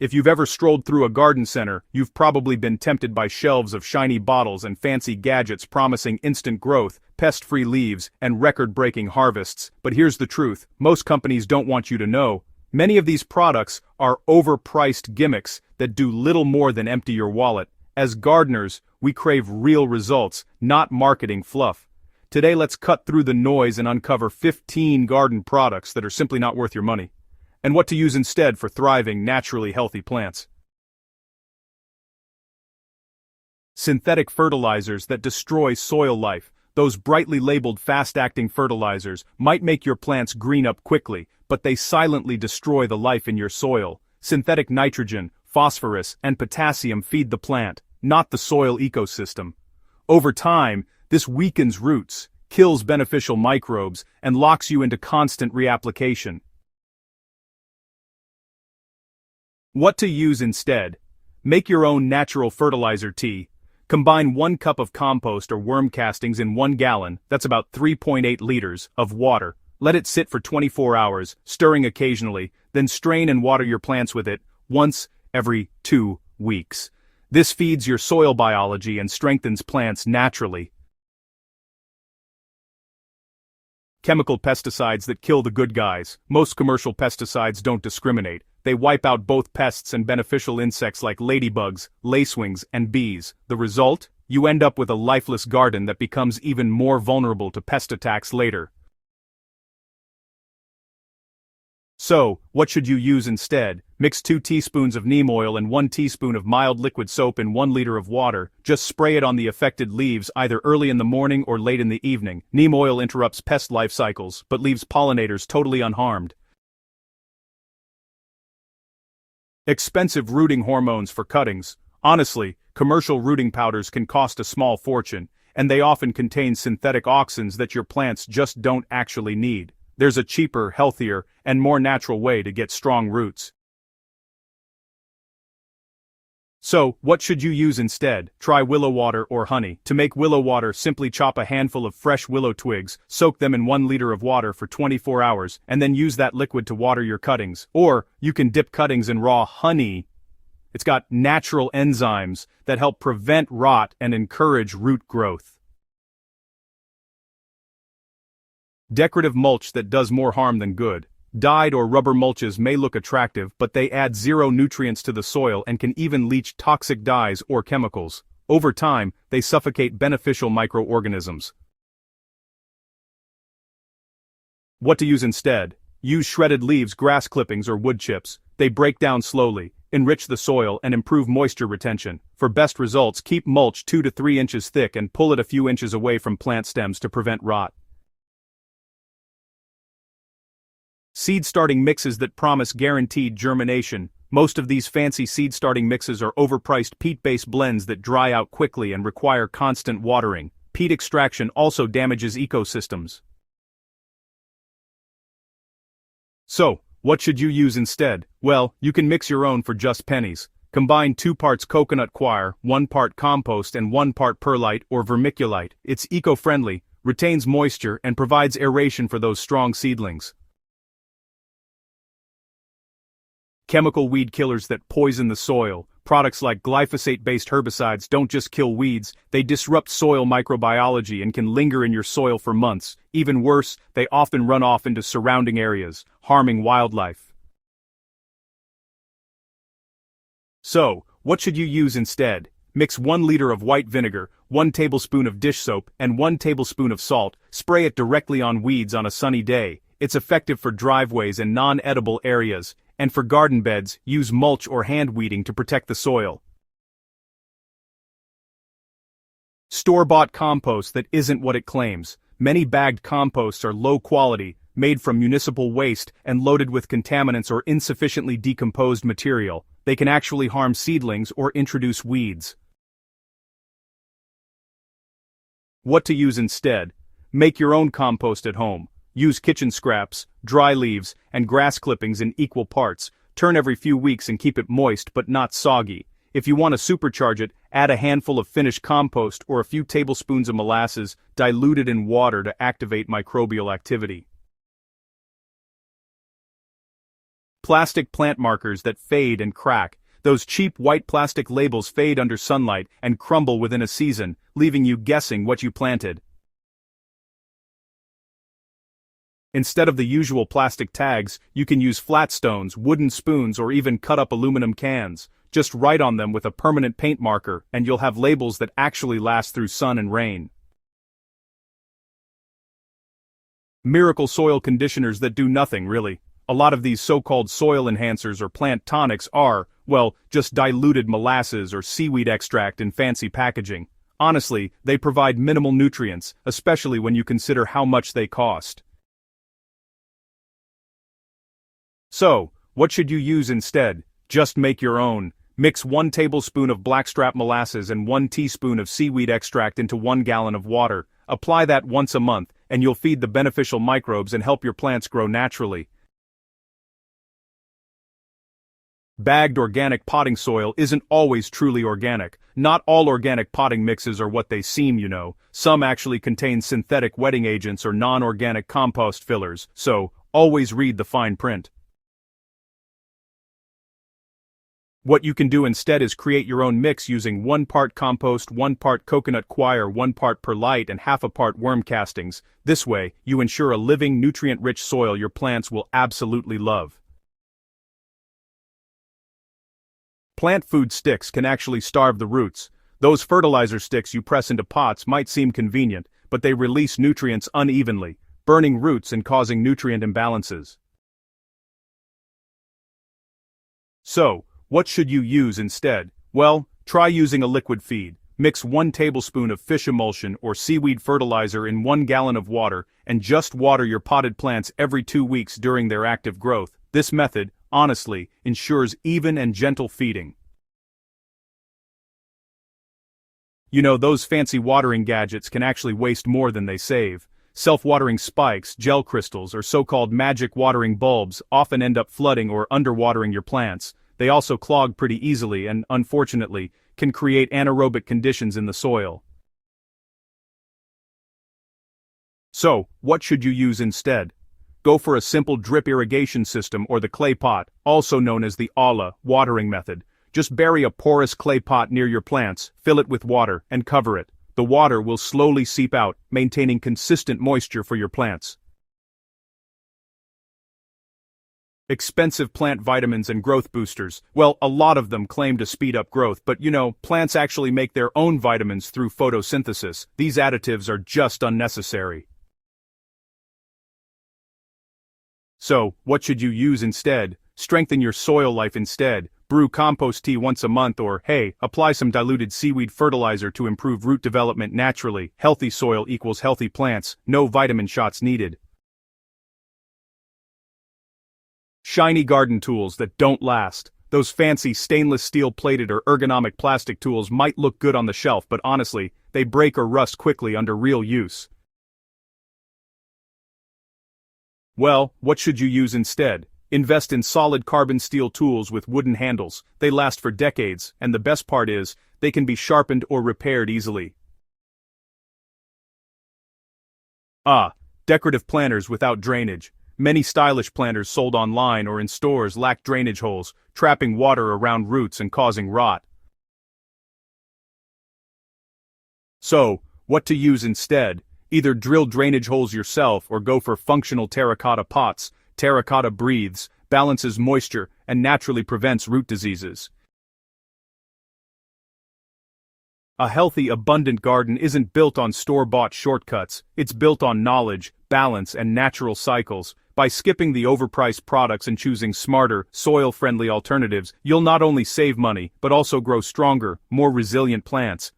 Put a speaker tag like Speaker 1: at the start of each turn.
Speaker 1: If you've ever strolled through a garden center, you've probably been tempted by shelves of shiny bottles and fancy gadgets promising instant growth, pest-free leaves, and record-breaking harvests. But here's the truth: most companies don't want you to know. Many of these products are overpriced gimmicks that do little more than empty your wallet. As gardeners, we crave real results, not marketing fluff. Today, let's cut through the noise and uncover 15 garden products that are simply not worth your money, and what to use instead for thriving, naturally healthy plants. Synthetic fertilizers that destroy soil life. Those brightly labeled fast-acting fertilizers might make your plants green up quickly, but they silently destroy the life in your soil. Synthetic nitrogen, phosphorus, and potassium feed the plant, not the soil ecosystem. Over time, this weakens roots, kills beneficial microbes, and locks you into constant reapplication. What to use instead? Make your own natural fertilizer tea. Combine 1 cup of compost or worm castings in 1 gallon, that's about 3.8 liters, of water. Let it sit for 24 hours, stirring occasionally, then strain and water your plants with it once every 2 weeks. This feeds your soil biology and strengthens plants naturally. Chemical pesticides that kill the good guys. Most commercial pesticides don't discriminate. They wipe out both pests and beneficial insects like ladybugs, lacewings, and bees. The result? You end up with a lifeless garden that becomes even more vulnerable to pest attacks later. So, what should you use instead? Mix 2 teaspoons of neem oil and 1 teaspoon of mild liquid soap in 1 liter of water. Just spray it on the affected leaves either early in the morning or late in the evening. Neem oil interrupts pest life cycles, but leaves pollinators totally unharmed. Expensive rooting hormones for cuttings. Honestly, commercial rooting powders can cost a small fortune, and they often contain synthetic auxins that your plants just don't actually need. There's a cheaper, healthier, and more natural way to get strong roots. So, what should you use instead? Try willow water or honey. To make willow water, simply chop a handful of fresh willow twigs, soak them in 1 liter of water for 24 hours, and then use that liquid to water your cuttings. Or, you can dip cuttings in raw honey. It's got natural enzymes that help prevent rot and encourage root growth. Decorative mulch that does more harm than good. Dyed or rubber mulches may look attractive, but they add 0 nutrients to the soil and can even leach toxic dyes or chemicals. Over time, they suffocate beneficial microorganisms. What to use instead? Use shredded leaves, grass clippings, or wood chips. They break down slowly, enrich the soil, and improve moisture retention. For best results, keep mulch 2 to 3 inches thick and pull it a few inches away from plant stems to prevent rot. Seed-starting mixes that promise guaranteed germination. Most of these fancy seed-starting mixes are overpriced peat-based blends that dry out quickly and require constant watering. Peat extraction also damages ecosystems. So, what should you use instead? Well, you can mix your own for just pennies. Combine 2 parts coconut coir, 1 part compost, and 1 part perlite or vermiculite. It's eco-friendly, retains moisture, and provides aeration for those strong seedlings. Chemical weed killers that poison the soil. Products like glyphosate-based herbicides don't just kill weeds, they disrupt soil microbiology and can linger in your soil for months. Even worse, they often run off into surrounding areas, harming wildlife. So, what should you use instead? Mix 1 liter of white vinegar, 1 tablespoon of dish soap, and 1 tablespoon of salt. Spray it directly on weeds on a sunny day. It's effective for driveways and non-edible areas. And for garden beds, use mulch or hand weeding to protect the soil. Store-bought compost that isn't what it claims. Many bagged composts are low quality, made from municipal waste, and loaded with contaminants or insufficiently decomposed material. They can actually harm seedlings or introduce weeds. What to use instead? Make your own compost at home. Use kitchen scraps, dry leaves, and grass clippings in equal parts. Turn every few weeks and keep it moist but not soggy. If you want to supercharge it, add a handful of finished compost or a few tablespoons of molasses diluted in water to activate microbial activity. Plastic plant markers that fade and crack. Those cheap white plastic labels fade under sunlight and crumble within a season, leaving you guessing what you planted. Instead of the usual plastic tags, you can use flat stones, wooden spoons, or even cut-up aluminum cans. Just write on them with a permanent paint marker, and you'll have labels that actually last through sun and rain. Miracle soil conditioners that do nothing, really. A lot of these so-called soil enhancers or plant tonics are, well, just diluted molasses or seaweed extract in fancy packaging. Honestly, they provide minimal nutrients, especially when you consider how much they cost. So, what should you use instead? Just make your own. Mix 1 tablespoon of blackstrap molasses and 1 teaspoon of seaweed extract into 1 gallon of water. Apply that once a month, and you'll feed the beneficial microbes and help your plants grow naturally. Bagged organic potting soil isn't always truly organic. Not all organic potting mixes are what they seem, you know. Some actually contain synthetic wetting agents or non-organic compost fillers, so always read the fine print. What you can do instead is create your own mix using 1 part compost, 1 part coconut coir, 1 part perlite, and half a part worm castings. This way, you ensure a living, nutrient-rich soil your plants will absolutely love. Plant food sticks can actually starve the roots. Those fertilizer sticks you press into pots might seem convenient, but they release nutrients unevenly, burning roots and causing nutrient imbalances. So, what should you use instead? Well, try using a liquid feed. Mix 1 tablespoon of fish emulsion or seaweed fertilizer in 1 gallon of water and just water your potted plants every 2 weeks during their active growth. This method, honestly, ensures even and gentle feeding. You know, those fancy watering gadgets can actually waste more than they save. Self-watering spikes, gel crystals, or so-called magic watering bulbs often end up flooding or underwatering your plants. They also clog pretty easily and, unfortunately, can create anaerobic conditions in the soil. So, what should you use instead? Go for a simple drip irrigation system or the clay pot, also known as the olla watering method. Just bury a porous clay pot near your plants, fill it with water, and cover it. The water will slowly seep out, maintaining consistent moisture for your plants. Expensive plant vitamins and growth boosters. Well, a lot of them claim to speed up growth, but you know, plants actually make their own vitamins through photosynthesis. These additives are just unnecessary. So, what should you use instead? Strengthen your soil life instead. Brew compost tea once a month or, hey, apply some diluted seaweed fertilizer to improve root development naturally. Healthy soil equals healthy plants. No vitamin shots needed. Shiny garden tools that don't last. Those fancy stainless steel plated or ergonomic plastic tools might look good on the shelf, but honestly, they break or rust quickly under real use. Well, what should you use instead? Invest in solid carbon steel tools with wooden handles. They last for decades, and the best part is, they can be sharpened or repaired easily. Decorative planters without drainage. Many stylish planters sold online or in stores lack drainage holes, trapping water around roots and causing rot. So, what to use instead? Either drill drainage holes yourself or go for functional terracotta pots. Terracotta breathes, balances moisture, and naturally prevents root diseases. A healthy, abundant garden isn't built on store-bought shortcuts. It's built on knowledge, balance, and natural cycles. By skipping the overpriced products and choosing smarter, soil-friendly alternatives, you'll not only save money, but also grow stronger, more resilient plants.